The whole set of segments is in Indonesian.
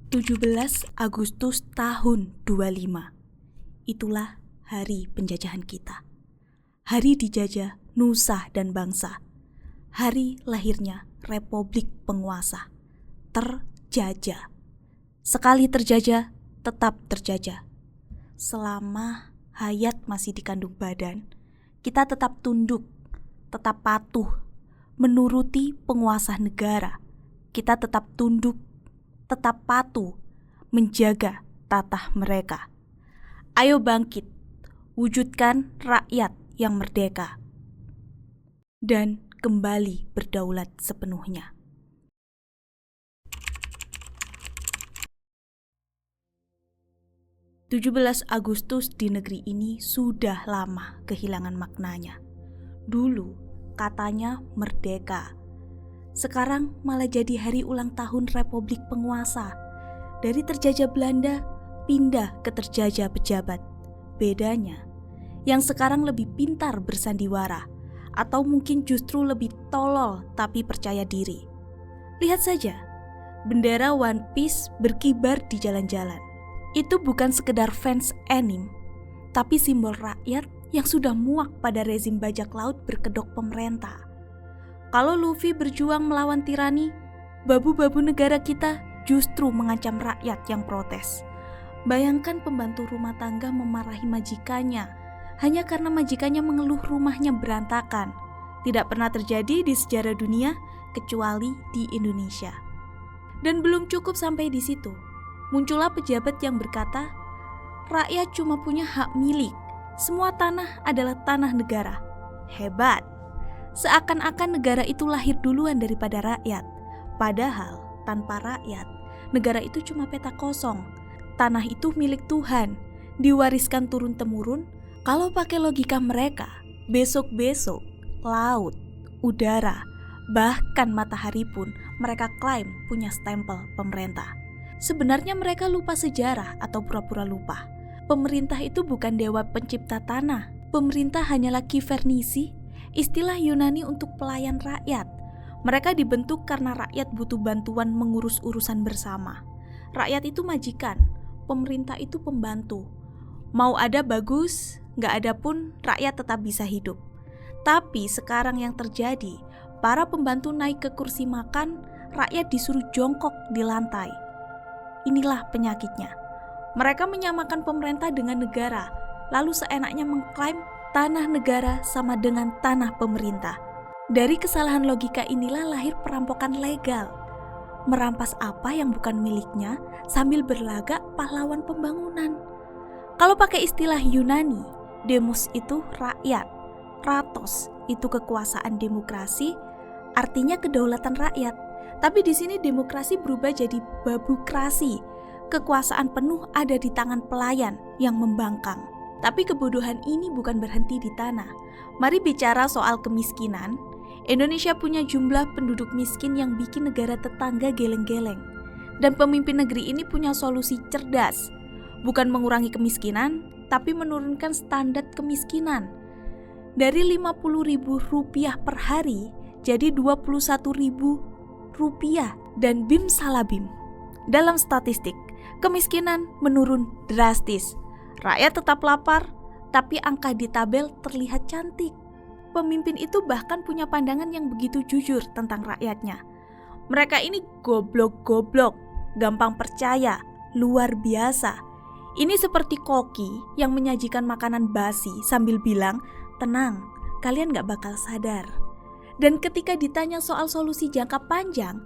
17 Agustus tahun 25. Itulah hari penjajahan kita. Hari dijajah nusa dan bangsa. Hari lahirnya Republik Penguasa. Terjajah. Sekali terjajah, tetap terjajah. Selama hayat masih dikandung badan, kita tetap tunduk, tetap patuh, menuruti penguasa negara. Kita tetap tunduk, tetap patuh, menjaga tatah mereka. Ayo bangkit, wujudkan rakyat yang merdeka, dan kembali berdaulat sepenuhnya. "17 Agustus di negeri ini sudah lama kehilangan maknanya. Dulu katanya merdeka. Sekarang malah jadi hari ulang tahun Republik Penguasa. Dari terjajah Belanda pindah ke terjajah pejabat. Bedanya, yang sekarang lebih pintar bersandiwara, atau mungkin justru lebih tolol tapi percaya diri. Lihat saja, bendera One Piece berkibar di jalan-jalan. Itu bukan sekedar fans anime, tapi simbol rakyat yang sudah muak pada rezim bajak laut berkedok pemerintah. Kalau Luffy berjuang melawan tirani, babu-babu negara kita justru mengancam rakyat yang protes. Bayangkan pembantu rumah tangga memarahi majikannya hanya karena majikannya mengeluh rumahnya berantakan. Tidak pernah terjadi di sejarah dunia kecuali di Indonesia. Dan belum cukup sampai di situ. Muncullah pejabat yang berkata, rakyat cuma punya hak milik. Semua tanah adalah tanah negara. Hebat. Seakan-akan negara itu lahir duluan daripada rakyat. Padahal tanpa rakyat, negara itu cuma peta kosong. Tanah itu milik Tuhan, diwariskan turun-temurun. Kalau pakai logika mereka, besok-besok laut, udara, bahkan matahari pun mereka klaim punya stempel pemerintah. Sebenarnya mereka lupa sejarah atau pura-pura lupa. Pemerintah itu bukan dewa pencipta tanah. Pemerintah hanyalah kivernisi, istilah Yunani untuk pelayan rakyat. Mereka dibentuk karena rakyat butuh bantuan mengurus urusan bersama. Rakyat itu majikan, pemerintah itu pembantu. Mau ada bagus, nggak ada pun rakyat tetap bisa hidup. Tapi sekarang yang terjadi, para pembantu naik ke kursi makan, rakyat disuruh jongkok di lantai. Inilah penyakitnya. Mereka menyamakan pemerintah dengan negara, lalu seenaknya mengklaim tanah negara sama dengan tanah pemerintah. Dari kesalahan logika inilah lahir perampokan legal. Merampas apa yang bukan miliknya sambil berlagak pahlawan pembangunan. Kalau pakai istilah Yunani, demos itu rakyat, kratos itu kekuasaan demokrasi, artinya kedaulatan rakyat. Tapi di sini demokrasi berubah jadi babukrasi. Kekuasaan penuh ada di tangan pelayan yang membangkang. Tapi kebodohan ini bukan berhenti di tanah. Mari bicara soal kemiskinan. Indonesia punya jumlah penduduk miskin yang bikin negara tetangga geleng-geleng. Dan pemimpin negeri ini punya solusi cerdas. Bukan mengurangi kemiskinan, tapi menurunkan standar kemiskinan. Dari Rp50.000 per hari, jadi Rp21.000 dan bim salabim. Dalam statistik, kemiskinan menurun drastis. Rakyat tetap lapar, tapi angka di tabel terlihat cantik. Pemimpin itu bahkan punya pandangan yang begitu jujur tentang rakyatnya. Mereka ini goblok-goblok, gampang percaya, luar biasa. Ini seperti koki yang menyajikan makanan basi sambil bilang, tenang, kalian gak bakal sadar. Dan ketika ditanya soal solusi jangka panjang,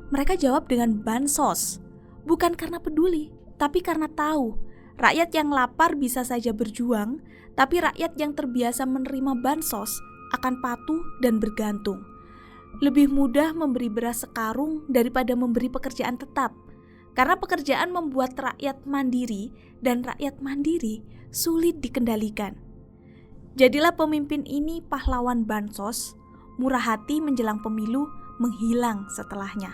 mereka jawab dengan bansos. Bukan karena peduli, tapi karena tahu rakyat yang lapar bisa saja berjuang, tapi rakyat yang terbiasa menerima bansos akan patuh dan bergantung. Lebih mudah memberi beras sekarung daripada memberi pekerjaan tetap, karena pekerjaan membuat rakyat mandiri, dan rakyat mandiri sulit dikendalikan. Jadilah pemimpin ini pahlawan bansos, murah hati menjelang pemilu, menghilang setelahnya.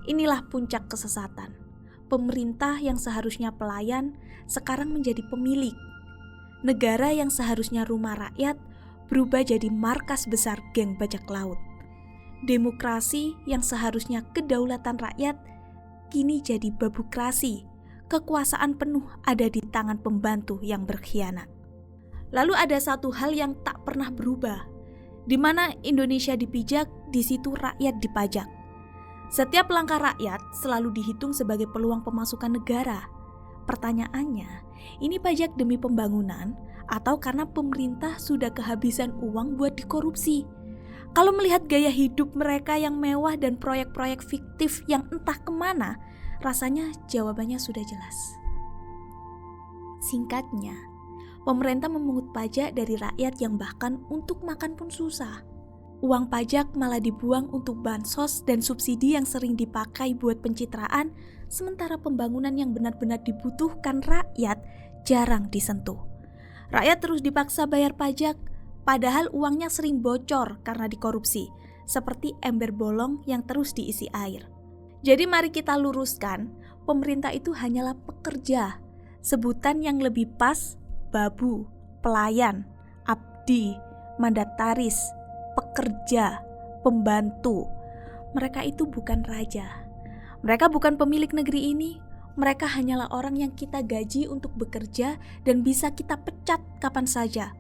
Inilah puncak kesesatan. Pemerintah yang seharusnya pelayan sekarang menjadi pemilik. Negara yang seharusnya rumah rakyat berubah jadi markas besar geng bajak laut. Demokrasi yang seharusnya kedaulatan rakyat kini jadi babokrasi. Kekuasaan penuh ada di tangan pembantu yang berkhianat. Lalu ada satu hal yang tak pernah berubah. Di mana Indonesia dipijak, di situ rakyat dipajak. Setiap langkah rakyat selalu dihitung sebagai peluang pemasukan negara. Pertanyaannya, ini pajak demi pembangunan atau karena pemerintah sudah kehabisan uang buat dikorupsi? Kalau melihat gaya hidup mereka yang mewah dan proyek-proyek fiktif yang entah kemana, rasanya jawabannya sudah jelas. Singkatnya, pemerintah memungut pajak dari rakyat yang bahkan untuk makan pun susah. Uang pajak malah dibuang untuk bansos dan subsidi yang sering dipakai buat pencitraan, sementara pembangunan yang benar-benar dibutuhkan rakyat jarang disentuh. Rakyat terus dipaksa bayar pajak, padahal uangnya sering bocor karena dikorupsi, seperti ember bolong yang terus diisi air. Jadi mari kita luruskan, pemerintah itu hanyalah pekerja. Sebutan yang lebih pas, babu, pelayan, abdi, mandataris, pekerja, pembantu. Mereka itu bukan raja. Mereka bukan pemilik negeri ini. Mereka hanyalah orang yang kita gaji untuk bekerja dan bisa kita pecat kapan saja.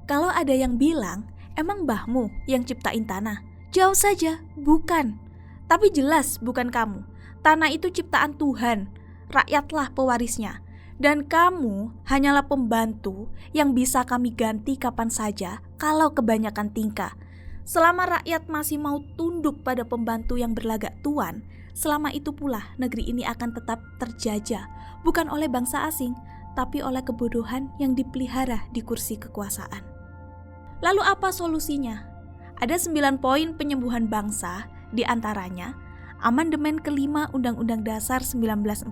Kalau ada yang bilang, emang mbahmu yang ciptain tanah? Jauh saja, bukan. Tapi jelas bukan kamu. Tanah itu ciptaan Tuhan. Rakyatlah pewarisnya. Dan kamu hanyalah pembantu yang bisa kami ganti kapan saja kalau kebanyakan tingkah. Selama rakyat masih mau tunduk pada pembantu yang berlagak tuan, selama itu pula negeri ini akan tetap terjajah, bukan oleh bangsa asing, tapi oleh kebodohan yang dipelihara di kursi kekuasaan. Lalu apa solusinya? Ada 9 poin penyembuhan bangsa, di antaranya Amandemen kelima Undang-Undang Dasar 1945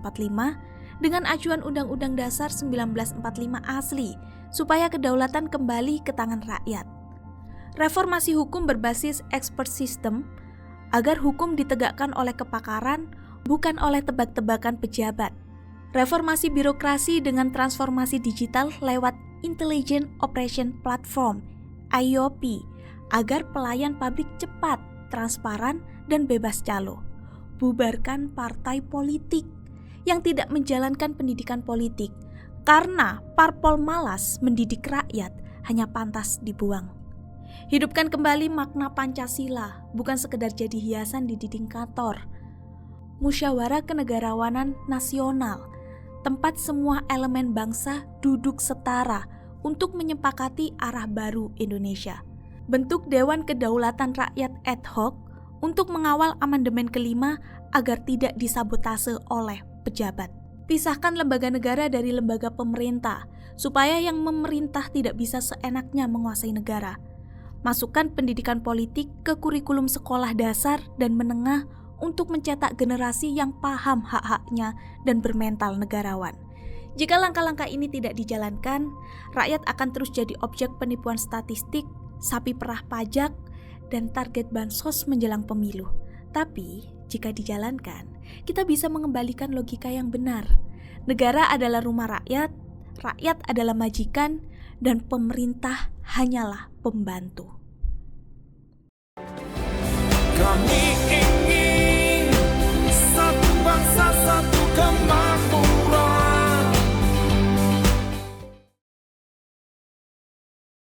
dengan acuan Undang-Undang Dasar 1945 asli, supaya kedaulatan kembali ke tangan rakyat. Reformasi hukum berbasis expert system, agar hukum ditegakkan oleh kepakaran, bukan oleh tebak-tebakan pejabat. Reformasi birokrasi dengan transformasi digital lewat Intelligent Operation Platform, IOP, agar pelayan pabrik cepat, transparan, dan bebas calo. Bubarkan partai politik yang tidak menjalankan pendidikan politik, karena parpol malas mendidik rakyat hanya pantas dibuang. Hidupkan kembali makna Pancasila, bukan sekedar jadi hiasan di dinding kantor. Musyawarah kenegarawanan nasional, tempat semua elemen bangsa duduk setara untuk menyepakati arah baru Indonesia. Bentuk Dewan Kedaulatan Rakyat ad hoc untuk mengawal amandemen kelima agar tidak disabotase oleh pejabat. Pisahkan lembaga negara dari lembaga pemerintah, supaya yang memerintah tidak bisa seenaknya menguasai negara. Masukkan pendidikan politik ke kurikulum sekolah dasar dan menengah untuk mencetak generasi yang paham hak-haknya dan bermental negarawan. Jika langkah-langkah ini tidak dijalankan, rakyat akan terus jadi objek penipuan statistik, sapi perah pajak, dan target bansos menjelang pemilu. Tapi, jika dijalankan, kita bisa mengembalikan logika yang benar. Negara adalah rumah rakyat, rakyat adalah majikan, dan pemerintah hanyalah pembantu. Kami ingin